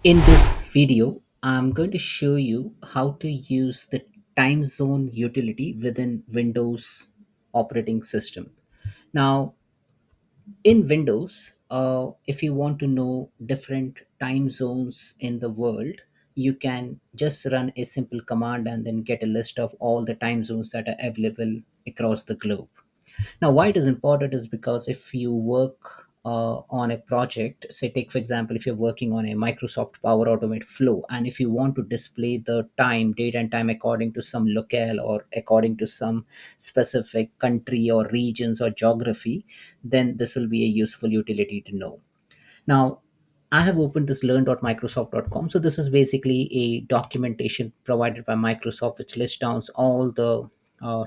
In this video, I'm going to show you how to use the time zone utility within Windows operating system. Now, in Windows, if you want to know different time zones in the world, you can just run a simple command and then get a list of all the time zones that are available across the globe. Now, why it is important is because if you work on a project, say, take for example, if you're working on a Microsoft Power Automate flow, and if you want to display the time, date, and time according to some locale or according to some specific country or regions or geography, then this will be a useful utility to know. Now, I have opened this learn.microsoft.com. So this is basically a documentation provided by Microsoft, which lists down all the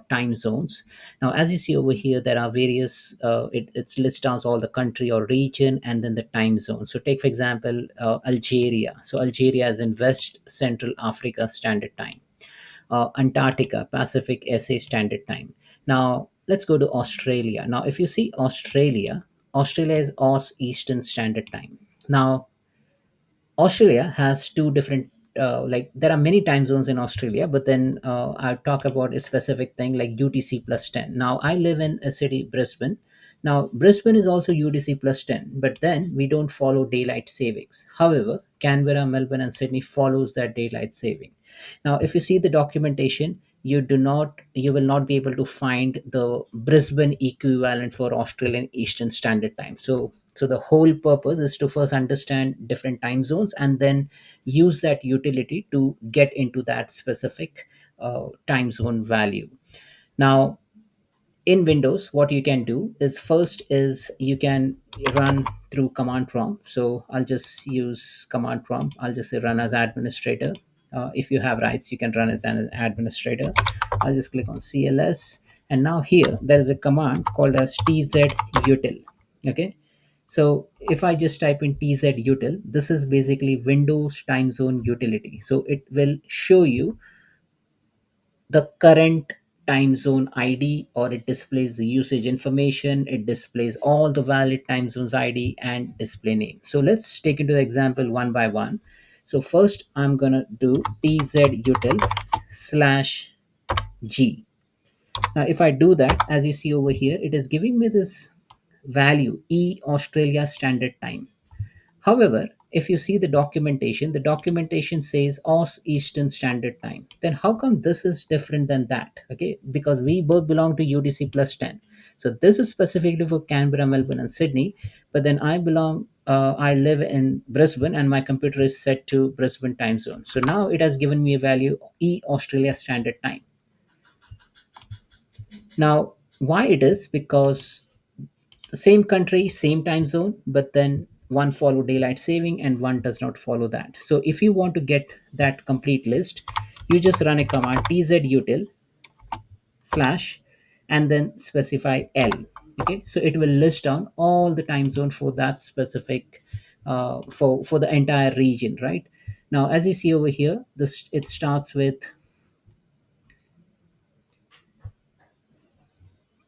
time zones. Now, as you see over here, there are various, it's lists down all the country or region and then the time zone. So take, for example, Algeria. So Algeria is in West Central Africa Standard Time. Antarctica, Pacific SA Standard Time. Now, let's go to Australia. Now, if you see Australia, Australia is Aus Eastern Standard Time. Now, Australia has two different, like there are many time zones in Australia, but then I'll talk about a specific thing like UTC plus 10. Now, I live in a city, Brisbane. Now, Brisbane is also UTC plus 10, but then we don't follow daylight savings. However, Canberra, Melbourne, and Sydney follows that daylight saving. Now, if you see the documentation, you will not be able to find the Brisbane equivalent for Australian Eastern Standard Time. So the whole purpose is to first understand different time zones and then use that utility to get into that specific time zone value. Now, in Windows, what you can do is first is you can run through command prompt. So I'll just use command prompt. I'll just say run as administrator. If you have rights, you can run as an administrator. I'll just click on CLS, and now here there is a command called as TZUTIL. Okay, so if I just type in TZUTIL, this is basically Windows time zone utility. So it will show you the current time zone ID, or it displays the usage information, it displays all the valid time zones ID and display name. So let's take into the example one by one. So first I'm gonna do TZUTIL slash G. Now if I do that, as you see over here, it is giving me this value E Australia Standard Time. However, if you see the documentation says Aus Eastern Standard Time. Then how come this is different than that? Okay, because we both belong to UTC plus 10. So this is specifically for Canberra, Melbourne, and Sydney. But then I live in Brisbane and my computer is set to Brisbane time zone. So now it has given me a value E Australia Standard Time. Now, why it is? Because the same country, same time zone, but then one follow daylight saving and one does not follow that. So if you want to get that complete list, you just run a command tzutil slash and then specify L. Okay, so it will list down all the time zone for that specific for the entire region, right? Now, as you see over here, this it starts with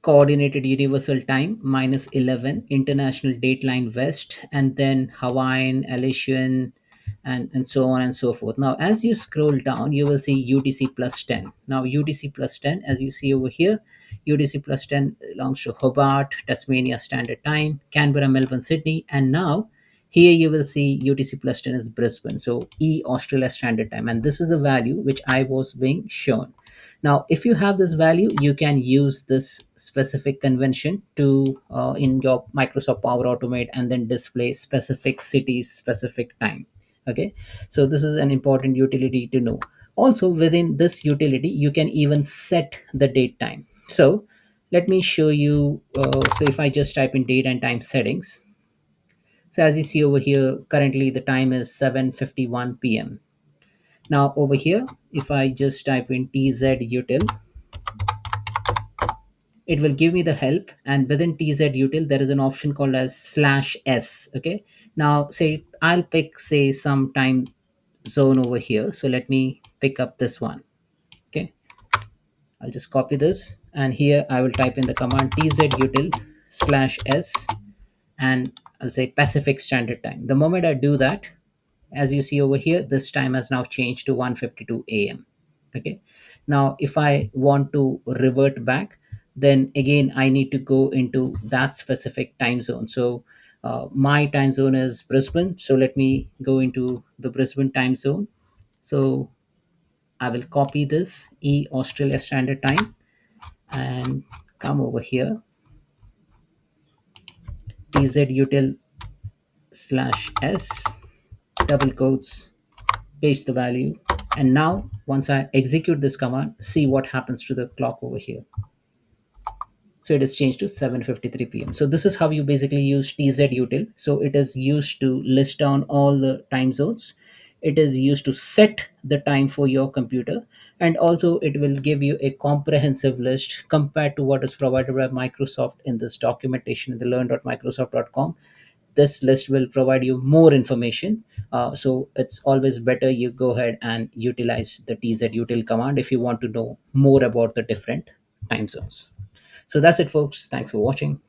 coordinated universal time minus 11 international dateline west, and then Hawaiian Aleutian, and so on and so forth. Now as you scroll down, you will see UTC plus 10. Now UTC plus 10, as you see over here, UTC plus 10 belongs to Hobart, Tasmania Standard Time, Canberra, Melbourne, Sydney, and now here you will see UTC plus 10 is Brisbane, so E Australia Standard Time, and this is the value which I was being shown. Now, if you have this value, you can use this specific convention to in your Microsoft Power Automate and then display specific cities, specific time. Okay, so this is an important utility to know. Also, within this utility, you can even set the date time. So let me show you. So if I just type in date and time settings, so as you see over here, currently the time is 7:51 p.m. Now over here, if I just type in TZUtil, it will give me the help, and within TZUtil there is an option called as slash S. Okay, now say I'll pick say some time zone over here. So let me pick up this one. Okay, I'll just copy this, and here I will type in the command TZUtil slash S, and I'll say Pacific Standard Time. The moment I do that, As you see over here, this time has now changed to 1:52 a.m. Okay. Now if I want to revert back, then again I need to go into that specific time zone. So my time zone is Brisbane, so let me go into the Brisbane time zone. So I will copy this Australia Standard Time and come over here, TZUTIL /s, double quotes, paste the value. And now once I execute this command, see what happens to the clock over here. So it is changed to 7:53 p.m. So this is how you basically use TZUtil. So it is used to list down all the time zones. It is used to set the time for your computer, and also it will give you a comprehensive list compared to what is provided by Microsoft in this documentation in the learn.microsoft.com. This list will provide you more information. So it's always better you go ahead and utilize the TZUtil command if you want to know more about the different time zones. So that's it, folks. Thanks for watching.